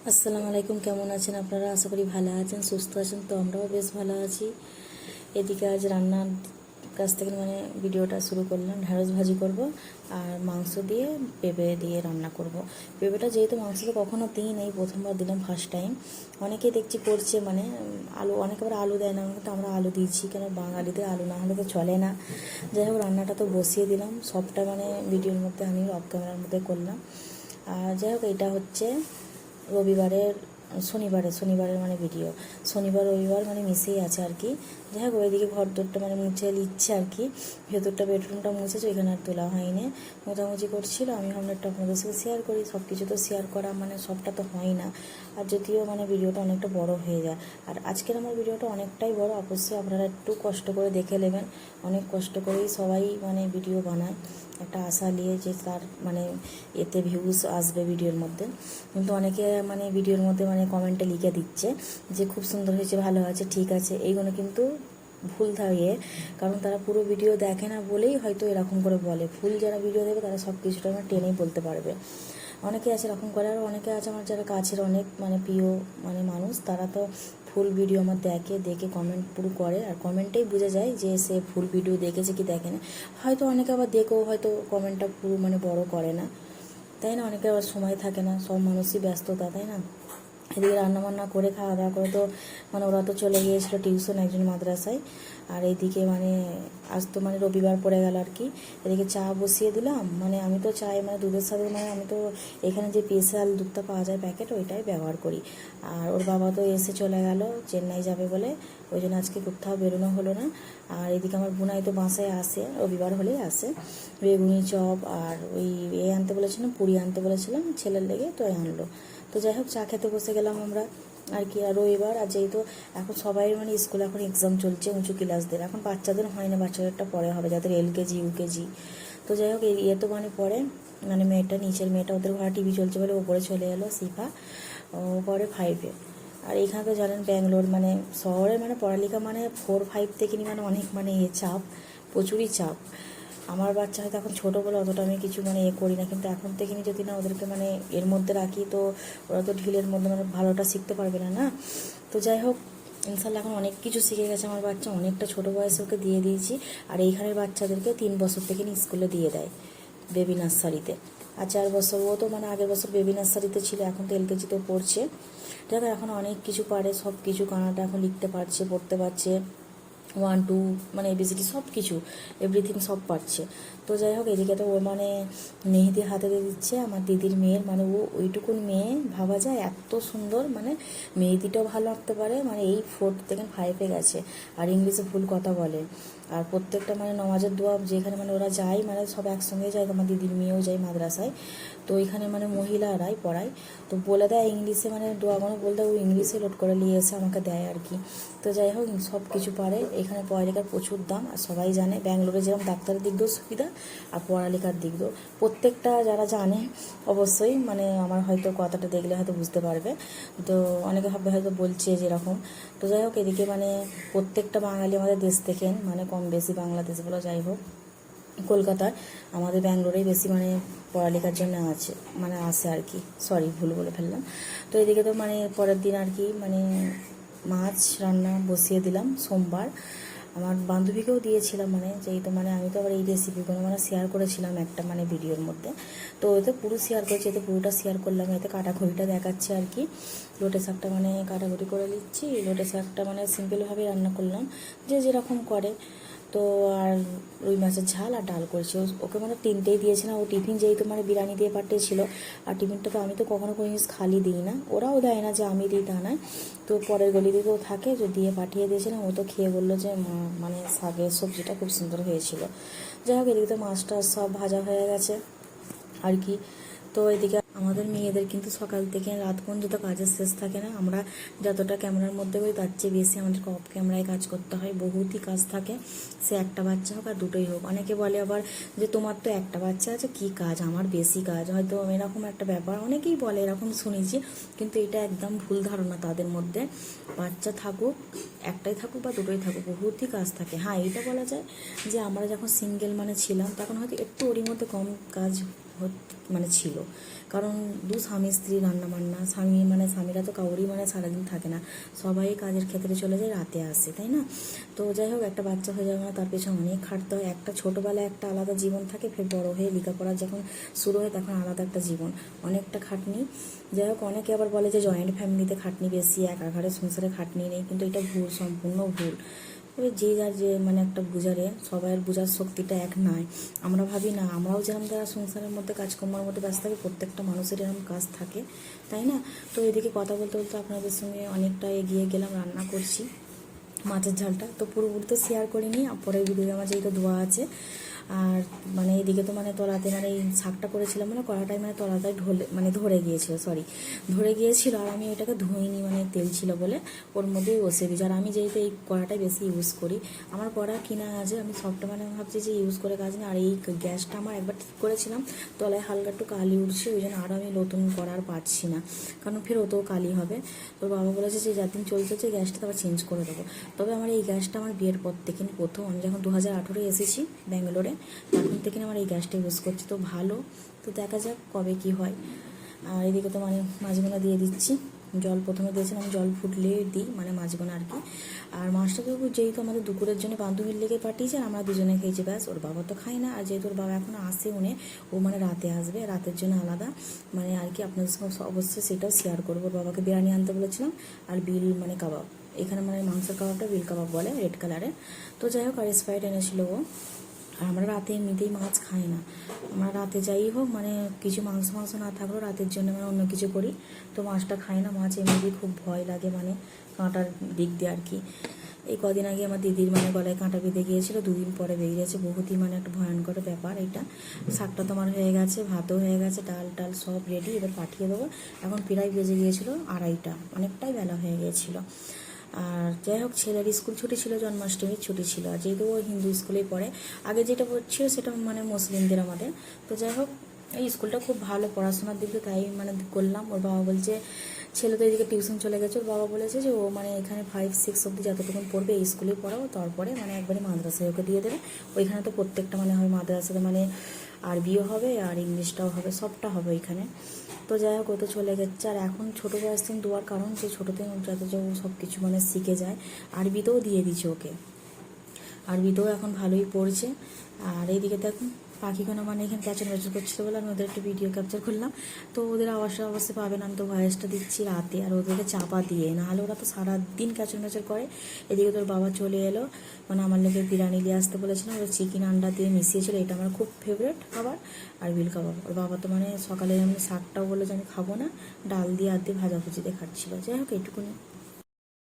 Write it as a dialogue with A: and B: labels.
A: আসসালামু আলাইকুম, কেমন আছেন আপনারা? আশা করি ভালো আছেন, সুস্থ আছেন। তো আমরাও বেশ ভালো আছি। এদিকে আজ রান্নার কাছ থেকে ভিডিওটা শুরু করলাম। ঢ্যাঁড়স ভাজি করব আর মাংস দিয়ে পেঁপে দিয়ে রান্না করব। পেঁপেটা যেহেতু মাংসতে কখনো দিই নেই, প্রথমবার দিলাম, ফার্স্ট টাইম। অনেকেই দেখছি করছে, আলু, অনেকে আবার আলু দেয় না, কিন্তু আমরা আলু দিয়েছি, কেন বাঙালিদের আলু না হলে তো চলে না। যাই হোক, রান্নাটা তো বসিয়ে দিলাম, সবটা ভিডিওর মধ্যে আমি অফ ক্যামেরার মধ্যে করলাম। আর যাই হোক, এটা হচ্ছে রবিবারের শনিবারের ভিডিও। শনিবার রবিবার মিশেই আছে আর কি। যাই হোক, ওইদিকে ঘর দোরটা মুছে নিচ্ছে আর কি। ভেতরটা বেডরুমটা মুছেছে, ওইখানে আর তোলা হয়নি, মোছামুছি করছিল। আমি ভাবলাম একটু আপনাদের সাথে শেয়ার করি। সব কিছু তো শেয়ার করা সবটা তো হয় না, আর যদিও ভিডিওটা অনেকটা বড় হয়ে যায়। আর আজকের আমার ভিডিওটা অনেকটাই বড়, অবশ্যই আপনারা একটু কষ্ট করে দেখে নেবেন। অনেক কষ্ট করেই সবাই ভিডিও বানায়, একটা আশা নিয়ে যে তার এতে ভিউজ আসবে ভিডিওর মধ্যে। কিন্তু অনেকে ভিডিওর মধ্যে কমেন্টে লিখে দিচ্ছে যে খুব সুন্দর হয়েছে, ভালো আছে, ঠিক আছে। এইগুলো কিন্তু ভুল থাকে, কারণ তারা পুরো ভিডিও দেখে না বলেই হয়তো এরকম করে বলে। ফুল যারা ভিডিও দেবে তারা সব কিছুটা টেনেই বলতে পারবে। অনেকে আছে এরকম করে, আর অনেকে আছে আমার যারা কাছের অনেক প্রিয় মানুষ, তারা তো ফুল ভিডিও আমার দেখে কমেন্ট পুরো করে, আর কমেন্টেই বোঝা যায় যে সে ফুল ভিডিও দেখেছে কি দেখে না। হয়তো অনেকে আবার দেখেও হয়তো কমেন্টটা পুরো বড় করে না, তাই না? অনেকে আবার সময় থাকে না, সব মানুষই ব্যস্ততা, তাই না? এদিকে রান্নাবান্না করে খাওয়া দাওয়া করে তো ওরা তো চলে গিয়েছিলো টিউশন, একজন মাদ্রাসায়। আর এইদিকে আজ তো রবিবার পড়ে গেল আর কি। এদিকে চা বসিয়ে দিলাম। আমি তো চাই দুধের সাথে আমি তো এখানে যে স্পেশাল দুধটা পাওয়া যায় প্যাকেট, ওইটাই ব্যবহার করি। আর ওর বাবা তো এসে চলে গেল চেন্নাই যাবে বলে, ওই জন্য আজকে কোথাও বেরোনো হলো না। আর এদিকে আমার বোনাই তো বাসায় আসে, রবিবার হলেই আসে। বেগুনি চপ আর ওই আনতে বলেছিলাম, পুরি আনতে বলেছিলাম ছেলের লেগে, তো আনলো। তো যাই হোক, চা খেতে বসে গেলাম আমরা আর কি। আর রবিবার, আর যেহেতু এখন সবাই স্কুলে এখন এক্সাম চলছে, উঁচু ক্লাসদের, এখন বাচ্চাদের হয় না, বাচ্চাদেরটা পরে হবে, যাদের LKG UKG। তো যাই হোক, তো পরে মেয়েটা, নিচের মেয়েটা, ওদের ঘরে টিভি চলছে বলে ওপরে চলে এলো, শিফা ও পরে 5-এ। আর এখানে তো জানেন ব্যাঙ্গালোর শহরে পড়ালেখা 4-5 থেকে নিয়ে অনেক চাপ, প্রচুরই চাপ। আমার বাচ্চা হয়তো এখন ছোটো বলে অতটা আমি কিছু করি না, কিন্তু এখন থেকে যদি না ওদেরকে এর মধ্যে রাখি, তো ওরা তো ঢিলের মধ্যে ভালোটা শিখতে পারবে না, না? তো যাই হোক, ইনশাল্লাহ এখন অনেক কিছু শিখে গেছে আমার বাচ্চা, অনেকটা ছোটো বয়সে ওকে দিয়ে দিয়েছি। আর এইখানের বাচ্চাদেরকে 3 বছর থেকে স্কুলে দিয়ে দেয়, বেবি নার্সারিতে। আর 4 বছর, ও তো আগের বছর বেবি নার্সারিতে ছিল, এখন তো LKGতে পড়ছে। দেখো, এখন অনেক কিছু পারে, সব কিছু কানাডা এখন লিখতে পারছে, পড়তে পারছে, 1 2 ABCD সব কিছু, এভরিথিং সব পারছে। তো যাই হোক, এদিকে তো ও মেহেদি হাতে দিয়ে দিচ্ছে আমার দিদির মেয়ের। ও ওইটুকুন মেয়ে, ভাবা যায় এত সুন্দর, মেহেদিটাও ভালো আঁকতে পারে, এই 4 থেকে 5-এ গেছে। আর ইংলিশে ভুল কথা বলে। আর প্রত্যেকটা নমাজের দোয়া যেখানে ওরা যায়, সব একসঙ্গে যায়, আমার দিদির মেয়েও যায় মাদ্রাসায়। তো এখানে মহিলারাই পড়ায়, তো বলে দেয় ইংলিশে, দোয়াগুলো বলতে ও ইংলিশে লোড করে নিয়ে এসে আমাকে দেয় আর কি। তো যাই হোক, সব কিছু পারে। এখানে পড়ালেখার প্রচুর দাম, আর সবাই জানে ব্যাঙ্গালোরে যেরকম ডাক্তারের দিক দিয়েও সুবিধা, আর পড়ালেখার দিক দিয়েও। প্রত্যেকটা যারা জানে অবশ্যই আমার হয়তো কথাটা দেখলে হয়তো বুঝতে পারবে। তো অনেকে হবে হয়তো বলছে যেরকম। তো যাই হোক, এদিকে প্রত্যেকটা বাঙালি আমাদের দেশ থেকে কম বেশি, বাংলাদেশ বলো যাই হোক, কলকাতায়, আমাদের ব্যাঙ্গালোরেই বেশি পড়ালেখার জন্য আছে আসে আর কি। সরি, ভুল বলে ফেললাম। তো এদিকে তো পরের দিন আর কি মাছ রান্না বসিয়ে দিলাম। সোমবার আমার বান্ধবীকেও দিয়েছিলাম, যেহেতু আমি তো আবার এই রেসিপিগুলো শেয়ার করেছিলাম একটা ভিডিওর মধ্যে। তো ওতে পুরো শেয়ার করেছি, এতে পুরোটা শেয়ার করলাম, এতে কাটাখড়িটা দেখাচ্ছে আর কি। লোটে শাকটা কাটাকুটি করে নিচ্ছি, লোটে শাকটা সিম্পলভাবে রান্না করলাম, যে যেরকম করে। তো আর রুই মাছের ঝাল আর ডাল করেছি। ওকে 3টেই দিয়েছিলাম, ও টিফিন যেহেতু বিরিয়ানি দিয়ে পাঠিয়েছিল। আর টিফিনটা তো আমি তো কখনো কোনো জিনিস খালি দিই না, ওরাও দেয় না যে আমি দিই তা নয়। তো পরের গলিতে তো থাকে, যে দিয়ে পাঠিয়ে দিয়েছিলাম। ও তো খেয়ে বললো যে শাকের সবজিটা খুব সুন্দর হয়েছিল। যাই হোক, এদিকে তো মাছটা সব ভাজা হয়ে গেছে আর কি। তো এদিকে আমাদের মেয়েদের কিন্তু সকাল থেকে রাত পর্যন্ত কাজের শেষ থাকে না। আমরা যতটা ক্যামেরার মধ্যে করি তার চেয়ে বেশি আমাদেরকে অফ ক্যামেরায় কাজ করতে হয়, বহুতই কাজ থাকে। সে একটা বাচ্চা হোক আর দুটোই হোক। অনেকে বলে আবার যে তোমার তো একটা বাচ্চা আছে, কি কাজ, আমার বেশি কাজ, হয়তো এরকম একটা ব্যাপার অনেকেই বলে, এরকম শুনেছি। কিন্তু এটা একদম ভুল ধারণা তাদের মধ্যে। বাচ্চা থাকুক, একটাই থাকুক বা দুটোই থাকুক, বহুতই কাজ থাকে। হ্যাঁ, এটা বলা যায় যে আমরা যখন সিঙ্গেল ছিলাম, তখন হয়তো একটু ওরই মধ্যে কম কাজ মানে ছিল। কারণ দু স্বামী স্ত্রী রান্না বান্না, স্বামীরা তো কাউরই মানে সারাদিন থাকে না, সবাই কাজের ক্ষেত্রে চলে যায়, রাতে আসে, তাই না? তো যাই হোক, একটা বাচ্চা হয়ে যাবে না, তার পেছনে অনেক খাটতে হয়। একটা ছোটোবেলায় একটা আলাদা জীবন থাকে, ফের বড় হয়ে লেখাপড়া যখন শুরু হয় তখন আলাদা একটা জীবন, অনেকটা খাটনি। যাই হোক, অনেকে আবার বলে যে জয়েন্ট ফ্যামিলিতে খাটনি বেশি, একা ঘরে সংসারে খাটনি নেই, কিন্তু এটা ভুল, সম্পূর্ণ ভুল। তবে যে যার যে মানে একটা বুঝারে, সবাইয়ের বোঝার শক্তিটা এক নয়। আমরা ভাবি না, আমরাও যেরকম যারা সংসারের মধ্যে কাজকর্মের মধ্যে ব্যস্ত থাকে, প্রত্যেকটা মানুষের এরকম কাজ থাকে, তাই না? তো এদিকে কথা বলতে বলতে আপনাদের সঙ্গে অনেকটা এগিয়ে গেলাম, রান্না করছি মাছের ঝালটা, তো পুরোপুরি তো শেয়ার করিনি, পরের ভিডিও আমার যেহেতু ধোয়া আছে। আর মানে এদিকে তো মানে তলাতে মানে এই শাকটা করেছিলাম, মানে কড়াটাই মানে তলাটায় ধরে গিয়েছিল, ধরে গিয়েছিল। আর আমি এটাকে ধুইনি, মানে তেল ছিল বলে ওর মধ্যেই বসে দিয়েছি। আর আমি যেহেতু এই কড়াটাই বেশি ইউজ করি, আমার কড়া কিনা আছে, আমি সবটা মানে ভাবছি যে ইউজ করে কাজ নেই। আর এই গ্যাসটা আমার একবার ঠিক করেছিলাম, তলায় হালকা একটু কালি উঠছে, ওই জন্য আরও আমি নতুন করার পারছি না, কারণ ফের ওতেও কালি হবে। তোর বাবা বলেছে যে যার দিন চলছে গ্যাসটা আবার চেঞ্জ করে দেবো। তবে আমার এই গ্যাসটা আমার বিয়ের পর থেকে প্রথম, আমি যখন 2018 এসেছি ব্যাঙ্গালোরে, তখন থেকে আমার এই গ্যাসটা ইউজ করছি, তো ভালো। তো দেখা যাক কবে কি হয়। আর এদিকে তো মানে মাছগুলো দিয়ে দিচ্ছি, জল প্রথমে দিয়েছিলাম, জল ফুটলে দিই মানে মাছগুলো আর কি। আর মাছটাকে যেহেতু আমাদের দুপুরের জন্য বান্ধবীর লেগে পাঠিয়েছে, আমরা দুজনে খেয়েছি, ব্যাস। ওর বাবা তো খায় না, আর যেহেতু ওর বাবা এখনও আসে উনি, ও মানে রাতে আসবে, রাতের জন্য আলাদা মানে আর কি আপনাদের সঙ্গে অবশ্যই সেটাও শেয়ার করবো। ওর বাবাকে বিরিয়ানি আনতে বলেছিলাম, আর বিল মানে কাবাব, এখানে মানে মাংসের কাবাবটা বিল কাবাব বলে, রেড কালারের। তো যাই হোক, আর স্প্রাইট এনেছিল ও। আর আমরা রাতে এমনিতেই মাছ খাই না, আমরা রাতে যাই হোক মানে কিছু মাংস না থাকলেও রাতের জন্য আমরা অন্য কিছু করি, তো মাছটা খাই না। মাছ এমনিতেই খুব ভয় লাগে, মানে কাঁটার দিক দিয়ে আর কি। এই কদিন আগে আমার দিদির মানে গলায় কাঁটা বেঁধে গিয়েছিলো, দুদিন পরে বেরিয়েছে, বহুতই মানে একটা ভয়ঙ্কর ব্যাপার এটা। শাকটা তোমার হয়ে গেছে, ভাতও হয়ে গেছে, ডাল সব রেডি, এবার পাঠিয়ে দেবো। এখন প্রায় বেজে গিয়েছিলো 2:30, অনেকটাই বেলা হয়ে গিয়েছিলো। আর যাই হোক, ছেলের স্কুল ছুটি ছিল, জন্মাষ্টমীর ছুটি ছিল, আর যেহেতু ও হিন্দু স্কুলেই পড়ে, আগে যেটা পড়ছিল সেটা মানে মুসলিমদের আমাদের। তো যাই হোক, এই স্কুলটা খুব ভালো পড়াশোনার দিকে, তাই মানে করলাম। ওর বাবা বলছে, ছেলে তো এদিকে টিউশন চলে গেছে, ওর বাবা বলেছে যে ও মানে এখানে 5-6 অব্দি যতটুকুন পড়বে এই স্কুলেই পড়াও, তারপরে মানে একবারে মাদ্রাসায় ওকে দিয়ে দেবে। ওইখানে তো প্রত্যেকটা মানে হয় মাদ্রাসাতে, মানে আরবিও হবে আর ইংলিশটাও হবে, সবটা হবে ওইখানে। তো যাই হোক, ও তো চলে গেছে। আর এখন ছোটো বয়স থেকে দেওয়ার কারণ যে ছোটোতে যাতে ও সব কিছু মানে শিখে যায়, আরবিতেও দিয়ে দিচ্ছে ওকে, আরবিতেও এখন ভালোই পড়ছে। আর এইদিকে দেখুন পাখিখানা মানে এখানে ক্যাচর ম্যাচর করছিল বলে আমি ওদের একটু ভিডিও ক্যাপচার করলাম। তো ওদের আওয়াজটা অবশ্যই পাবেন, আমি তো ভয়েসটা দিচ্ছি রাতে, আর ওদেরকে চাপা দিয়ে, নাহলে ওরা তো সারাদিন ক্যাচর ম্যাচর করে। এদিকে তোর বাবা চলে এলো, মানে আমার লোকে বিরিয়ানি নিয়ে আসতে বলেছিলাম, ওরা চিকেন আন্ডা দিয়ে মিশিয়েছিল, এটা আমার খুব ফেভারিট খাবার। আর বিল কাবাব, ওর বাবা তো মানে সকালে আমি শাকটাও বলে যে আমি খাবো না, ডাল দিয়ে আর দিয়ে ভাজাভুজি দিয়ে খাচ্ছিলো। যাই হোক, এইটুকুনি।